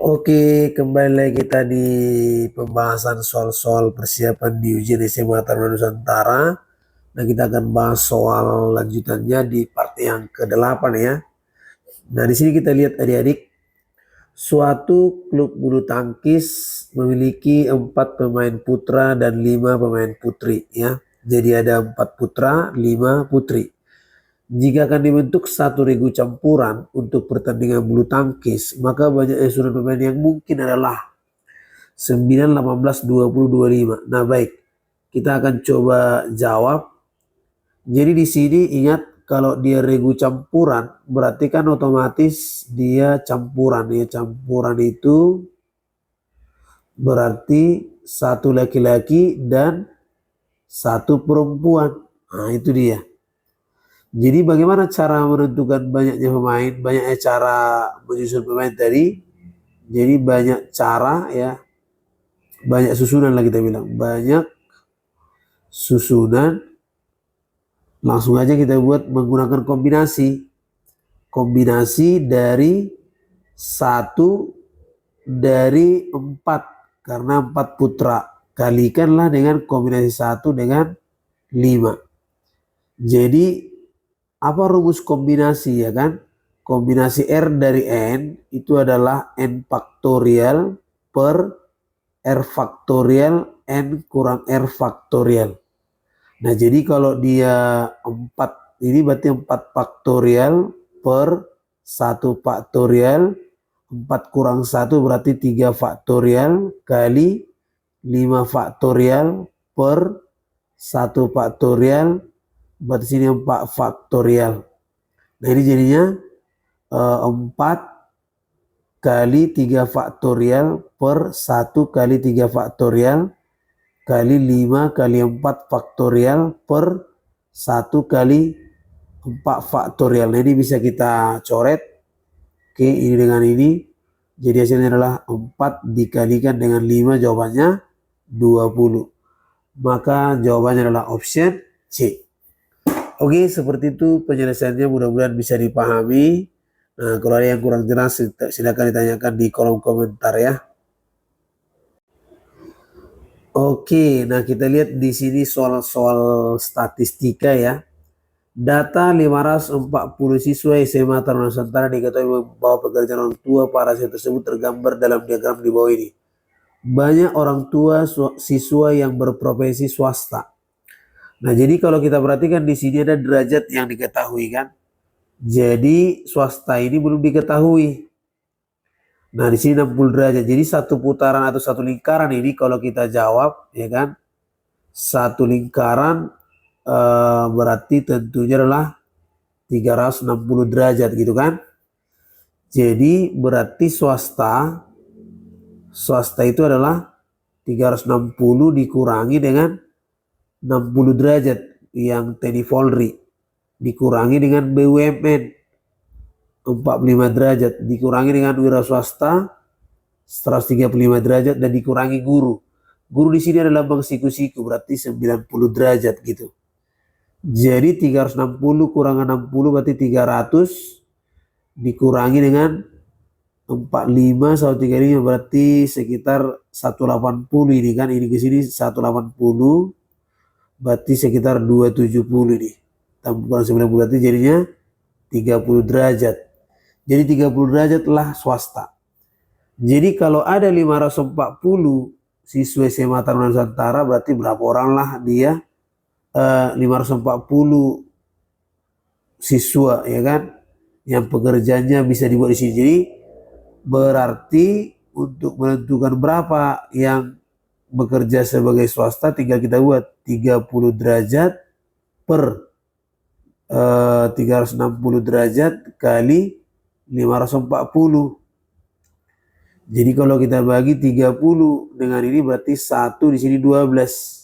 Oke, kembali lagi kita di pembahasan soal-soal persiapan di ujian SMA Taruna Nusantara. Nah, kita akan bahas soal lanjutannya di part yang ke-8 ya. Nah, di sini kita lihat adik-adik, suatu klub bulu tangkis memiliki 4 pemain putra dan 5 pemain putri ya. Jadi ada 4 putra, 5 putri. Jika akan dibentuk satu regu campuran untuk pertandingan bulu tangkis, maka banyak susunan pemain yang mungkin adalah 9, 18, 20, 25. Nah baik, kita akan coba jawab. Jadi di sini ingat kalau dia regu campuran, berarti kan otomatis dia campuran. Ya, campuran itu berarti satu laki-laki dan satu perempuan. Nah itu dia. Jadi bagaimana cara menentukan banyaknya pemain, banyaknya cara menyusun pemain tadi. Jadi banyak cara ya, banyak susunan lah kita bilang, banyak susunan. Langsung aja kita buat menggunakan kombinasi. Kombinasi dari 1 dari 4. Karena 4 putra. Kalikanlah dengan kombinasi 1 dengan 5. Jadi apa rumus kombinasi ya kan? Kombinasi R dari N itu adalah N faktorial per R faktorial N kurang R faktorial. Nah jadi kalau dia 4 ini berarti 4 faktorial per 1 faktorial, 4 kurang 1 berarti 3 faktorial kali 5 faktorial per 1 faktorial, berarti sini 4 faktorial. Nah ini jadinya 4 kali 3 faktorial per 1 kali 3 faktorial kali 5 kali 4 faktorial per 1 kali 4 faktorial. Nah ini bisa kita coret. Oke, ini dengan ini. Jadi hasilnya adalah 4 dikalikan dengan 5, jawabannya 20. Maka jawabannya adalah option C. Oke, seperti itu penyelesaiannya, mudah-mudahan bisa dipahami. Nah, kalau ada yang kurang jelas silakan ditanyakan di kolom komentar ya. Oke, nah kita lihat di sini soal-soal statistika ya. Data 540 siswa SMA Taruna Nusantara diketahui membawa pekerjaan orang tua. Para siswa tersebut tergambar dalam diagram di bawah ini. Banyak orang tua siswa yang berprofesi swasta. Nah, jadi kalau kita perhatikan di sini ada derajat yang diketahui kan. Jadi swasta ini belum diketahui. Nah, di sini 60 derajat. Jadi satu putaran atau satu lingkaran ini kalau kita jawab ya kan. Satu lingkaran berarti tentunya adalah 360 derajat gitu kan. Jadi berarti swasta itu adalah 360 dikurangi dengan 60 derajat yang TNI Polri, dikurangi dengan BUMN 45 derajat, dikurangi dengan wira swasta 135 derajat, dan dikurangi guru. Guru di sini adalah Bang Siku-Siku, berarti 90 derajat gitu. Jadi 360 kurang 60 berarti 300 dikurangi dengan 45 sama 35 berarti sekitar 180 ini kan. Ini ke sini 180 berarti sekitar 270 ini. Tambah 90 berarti jadinya 30 derajat. Jadi 30 derajat lah swasta. Jadi kalau ada 540 siswa SMA Taruna Nusantara berarti berapa orang lah dia? 540 siswa ya kan yang pekerjaannya bisa dibuat di sini. Jadi berarti untuk menentukan berapa yang bekerja sebagai swasta tinggal kita buat 30 derajat per 360 derajat kali 540. Jadi kalau kita bagi 30 dengan ini berarti 1 di sini 12.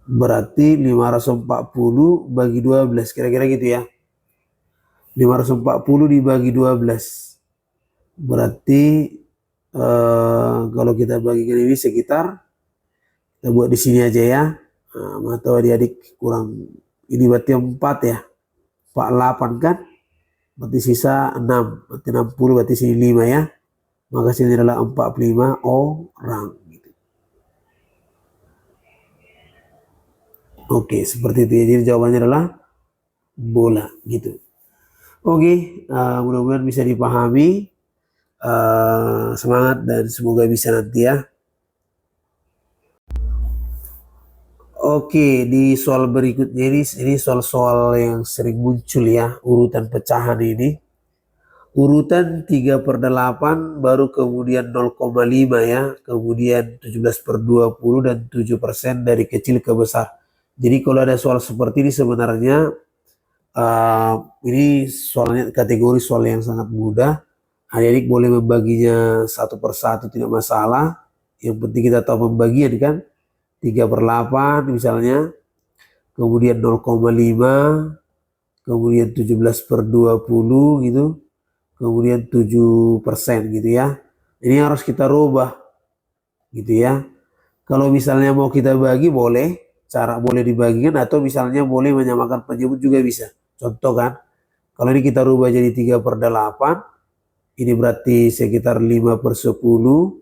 Berarti 540 bagi 12 kira-kira gitu ya. 540 dibagi 12. Berarti kalau kita bagikan ini sekitar, kita buat di sini aja ya. Nah, atau adik-adik kurang, ini berarti 4 ya. 48 kan? Berarti sisa 6. Berarti 60 berarti sini 5 ya. maka hasilnya adalah 45 orang. Gitu. Oke, seperti itu ya. Jadi jawabannya adalah bola gitu. Oke, mudah-mudahan bisa dipahami. Semangat dan semoga bisa nanti ya. Oke, di soal berikutnya ini soal-soal yang sering muncul ya, urutan pecahan ini. Urutan 3/8 baru kemudian 0,5 ya, kemudian 17/20 dan 7% dari kecil ke besar. Jadi kalau ada soal seperti ini sebenarnya ini soalnya kategori soal yang sangat mudah. Adik-adik boleh membaginya satu persatu tidak masalah. Yang penting kita tahu pembagian kan. 3/8 misalnya. Kemudian 0,5. Kemudian 17/20 gitu. Kemudian 7% gitu ya. Ini harus kita rubah gitu ya. Kalau misalnya mau kita bagi boleh. Cara boleh dibagikan atau misalnya boleh menyamakan penyebut juga bisa. Contoh kan. Kalau ini kita rubah jadi 3/8. Ini berarti sekitar 5/10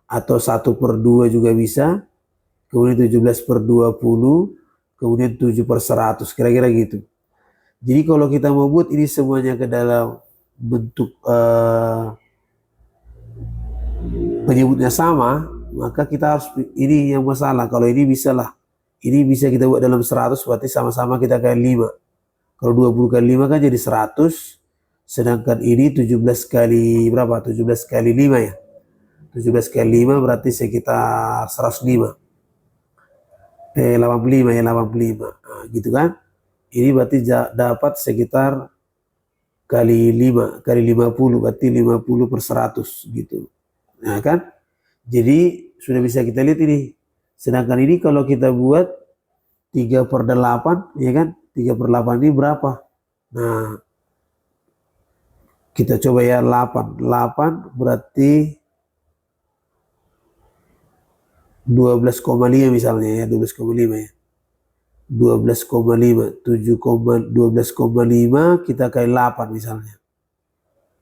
atau 1/2 juga bisa. Kemudian 17/20, kemudian 7/100, kira-kira gitu. Jadi kalau kita mau buat ini semuanya ke dalam bentuk penyebutnya sama, maka kita harus, ini yang masalah. Kalau ini bisa lah. Ini bisa kita buat dalam 100, berarti sama-sama kita kali 5. Kalau 20 kali 5 kan jadi 100. Sedangkan ini 17 kali berapa? 17 kali 5 ya. 17 kali 5 berarti sekitar 105. 85 ya, 85. Nah, gitu kan. Ini berarti dapat sekitar kali 5, kali 50, berarti 50/100 gitu. Nah kan. Jadi sudah bisa kita lihat ini. Sedangkan ini kalau kita buat 3/8 ya kan. 3/8 ini berapa? Nah, kita coba ya 8 berarti 12,5 misalnya ya, 12,5 ya. 12,5, 12,5 kita kali 8 misalnya.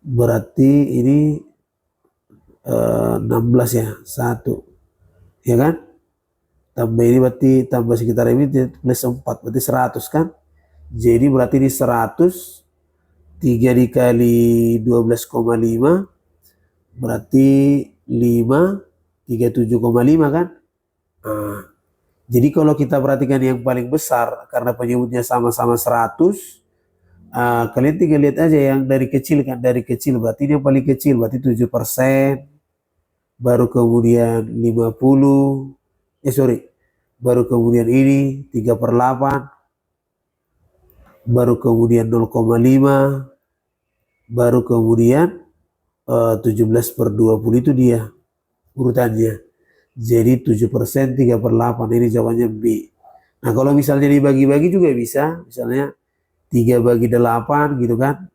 Berarti ini 16 ya, 1. Ya kan? Tambah ini berarti tambah sekitar ini plus 4 berarti 100 kan? Jadi berarti ini 100 3 dikali 12,5 berarti 5, 37,5 kan. Nah, jadi kalau kita perhatikan yang paling besar karena penyebutnya sama-sama 100, kalian tinggal lihat aja yang dari kecil kan, dari kecil berarti ini yang paling kecil berarti 7%, baru kemudian 50, baru kemudian ini 3/8, baru kemudian 0,5, baru kemudian 17/20 itu dia urutannya. Jadi 7% 3/8, ini jawabannya B. Nah kalau misalnya dibagi-bagi juga bisa, misalnya 3 bagi 8 gitu kan,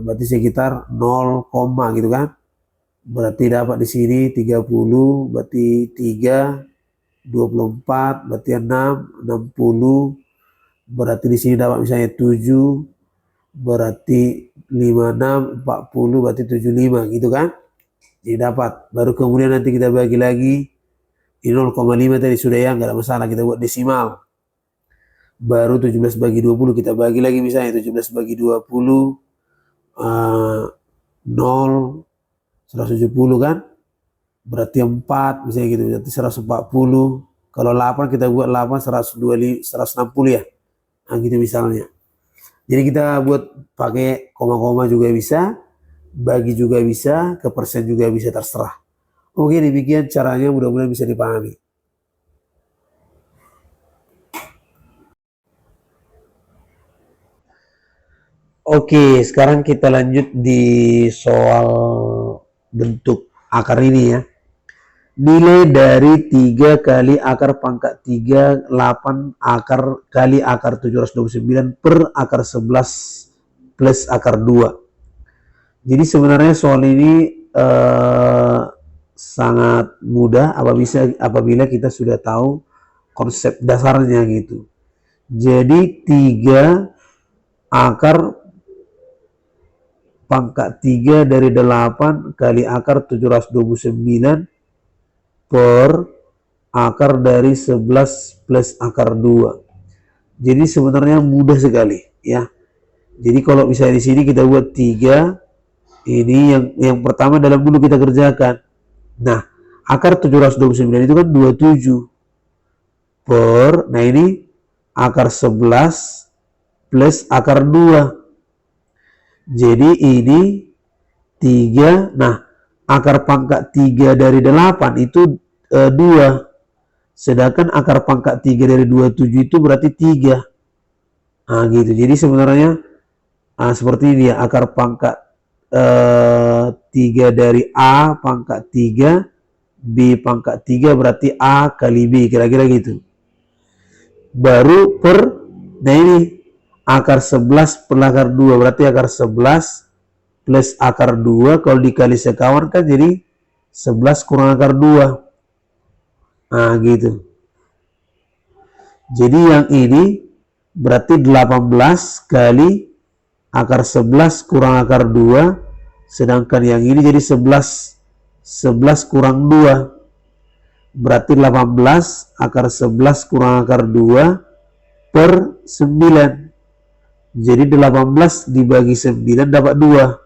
berarti sekitar 0, gitu kan. Berarti dapat di sini 30, berarti 3, 24, berarti 6, 60, berarti di sini dapat misalnya 7, berarti 56, 40, berarti 75 gitu kan. Jadi dapat, baru kemudian nanti kita bagi lagi, ini 0,5 tadi sudah ya, nggak ada masalah, kita buat desimal. Baru 17 bagi 20 kita bagi lagi misalnya 17 bagi 20, 0, 170 kan. Berarti 4 misalnya gitu, berarti 140. Kalau 8 kita buat 8, 120, 160 ya. Nah gitu misalnya. Jadi kita buat pakai koma-koma juga bisa, bagi juga bisa, ke persen juga bisa, terserah. Oke, demikian caranya, mudah-mudahan bisa dipahami. Oke, sekarang kita lanjut di soal bentuk akar ini ya. Nilai dari 3 kali akar pangkat 3, 8 akar kali akar 729 per akar 11 plus akar 2. Jadi sebenarnya soal ini sangat mudah apabila kita sudah tahu konsep dasarnya gitu. Jadi 3 akar pangkat 3 dari 8 kali akar 729 per akar dari 11 plus akar 2. Jadi sebenarnya mudah sekali ya. Jadi kalau misalnya di sini kita buat 3, ini yang pertama dalam dulu kita kerjakan. Nah, akar 729 itu kan 27 per, nah ini akar 11 plus akar 2. Jadi ini 3, nah akar pangkat 3 dari 8 itu 2. Sedangkan akar pangkat 3 dari 27 itu berarti 3. Nah gitu, jadi sebenarnya seperti ini ya, akar pangkat 3 dari A pangkat 3, B pangkat 3 berarti A kali B, kira-kira gitu. Baru per, nah ini akar 11 per akar 2, berarti akar 11 plus akar 2 kalau dikali sekawan kan jadi 11 kurang akar 2. Nah gitu. Jadi yang ini berarti 18 kali akar 11 kurang akar 2, sedangkan yang ini jadi 11 kurang 2, berarti 18 akar 11 kurang akar 2 per 9. Jadi 18 dibagi 9 dapat 2.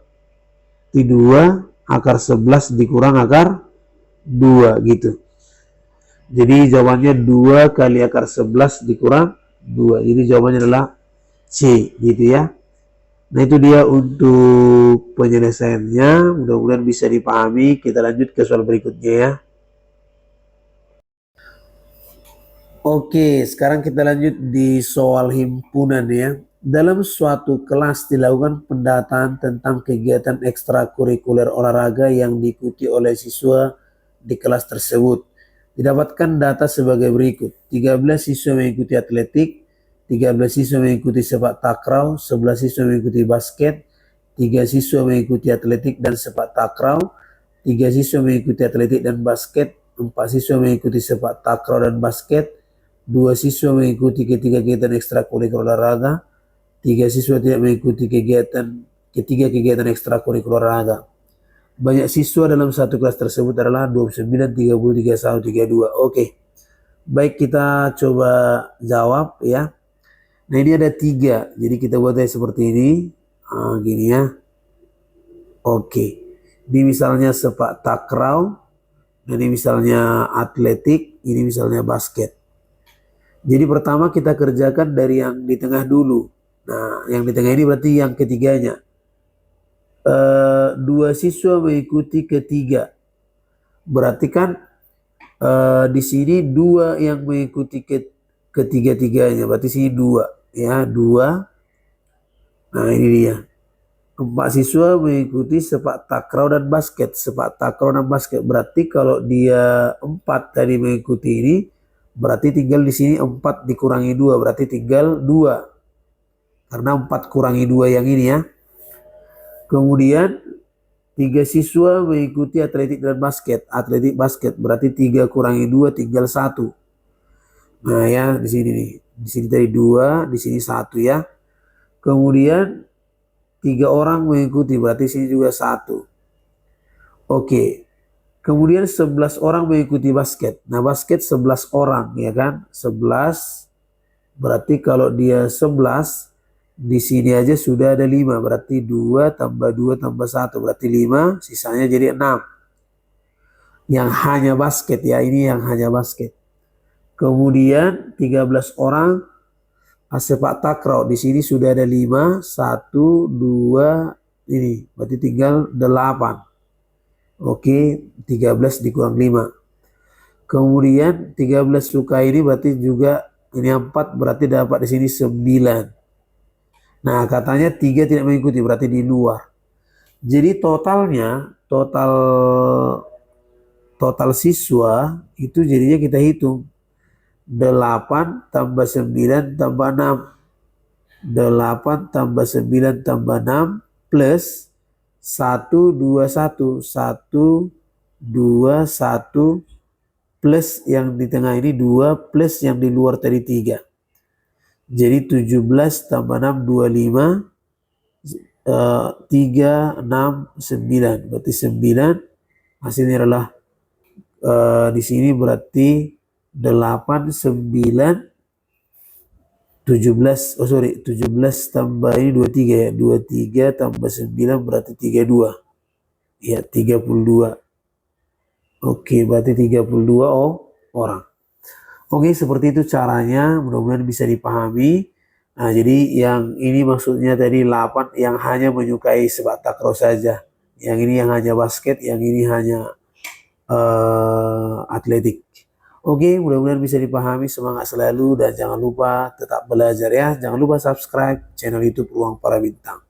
Di 2 akar 11 dikurang akar 2 gitu. Jadi jawabannya 2 kali akar 11 dikurang 2. Jadi jawabannya adalah C gitu ya. Nah itu dia untuk penyelesaiannya. Mudah-mudahan bisa dipahami. Kita lanjut ke soal berikutnya ya. Oke, sekarang kita lanjut di soal himpunan ya. Dalam suatu kelas dilakukan pendataan tentang kegiatan ekstrakurikuler olahraga yang diikuti oleh siswa di kelas tersebut. Didapatkan data sebagai berikut. 13 siswa mengikuti atletik, 13 siswa mengikuti sepak takraw, 11 siswa mengikuti basket, 3 siswa mengikuti atletik dan sepak takraw, 3 siswa mengikuti atletik dan basket, 4 siswa mengikuti sepak takraw dan basket, 2 siswa mengikuti ketiga kegiatan ekstrakurikuler olahraga, 3 siswa tidak mengikuti ketiga kegiatan ekstrakurikuler olahraga. Banyak siswa dalam satu kelas tersebut adalah 29, 30, 31, 32. Oke. Baik, kita coba jawab ya. Nah ini ada 3. Jadi kita buatnya seperti ini. Gini ya. Oke. Ini misalnya sepak takraw. Ini misalnya atletik. Ini misalnya basket. Jadi pertama kita kerjakan dari yang di tengah dulu. Nah yang di tengah ini berarti yang ketiganya. 2 siswa mengikuti ketiga. Berarti kan di sini 2 yang mengikuti ketiga-tiganya. Berarti sini 2 ya, 2. Nah ini dia. 4 siswa mengikuti sepak takraw dan basket. Sepak takraw dan basket berarti kalau dia 4 tadi mengikuti ini, berarti tinggal di sini 4 dikurangi 2, berarti tinggal 2. Karena 4 kurangi 2 yang ini ya. Kemudian 3 siswa mengikuti atletik dan basket. Atletik basket berarti 3 kurangi 2 tinggal 1. Nah ya di sini nih. Di sini tadi 2, di sini 1 ya. Kemudian 3 orang mengikuti berarti sini juga 1. Oke. Kemudian 11 orang mengikuti basket. Nah basket 11 orang ya kan. 11 berarti kalau dia 11 di sini aja sudah ada 5, berarti 2 tambah 2 tambah 1 berarti 5, sisanya jadi 6. Yang hanya basket ya, ini yang hanya basket. Kemudian 13 orang sepak takraw, di sini sudah ada 5, 1, 2, ini berarti tinggal 8. Oke, 13 dikurang 5. Kemudian 13 suka ini berarti juga ini 4, berarti dapat di sini 9. Nah katanya 3 tidak mengikuti berarti di luar. Jadi totalnya total siswa itu jadinya kita hitung 8 tambah 9 tambah 6. 8 tambah 9 tambah 6 plus 1 2 1 1 2 1 plus yang di tengah ini 2 plus yang di luar tadi 3. Jadi 17 tambah 6 25. 3, 6, 9. Berarti 9 hasilnya adalah di sini berarti 8, 9, 17. Oh sorry, 17 tambah ini 23 ya. 23 tambah 9 berarti 32. Ya, 32. Oke, berarti 32 orang. Oke, seperti itu caranya. Mudah-mudahan bisa dipahami. Nah, jadi yang ini maksudnya tadi 8 yang hanya menyukai sepak takraw saja. Yang ini yang hanya basket, yang ini hanya atletik. Oke, mudah-mudahan bisa dipahami. Semangat selalu dan jangan lupa tetap belajar ya. Jangan lupa subscribe channel YouTube Ruang Para Bintang.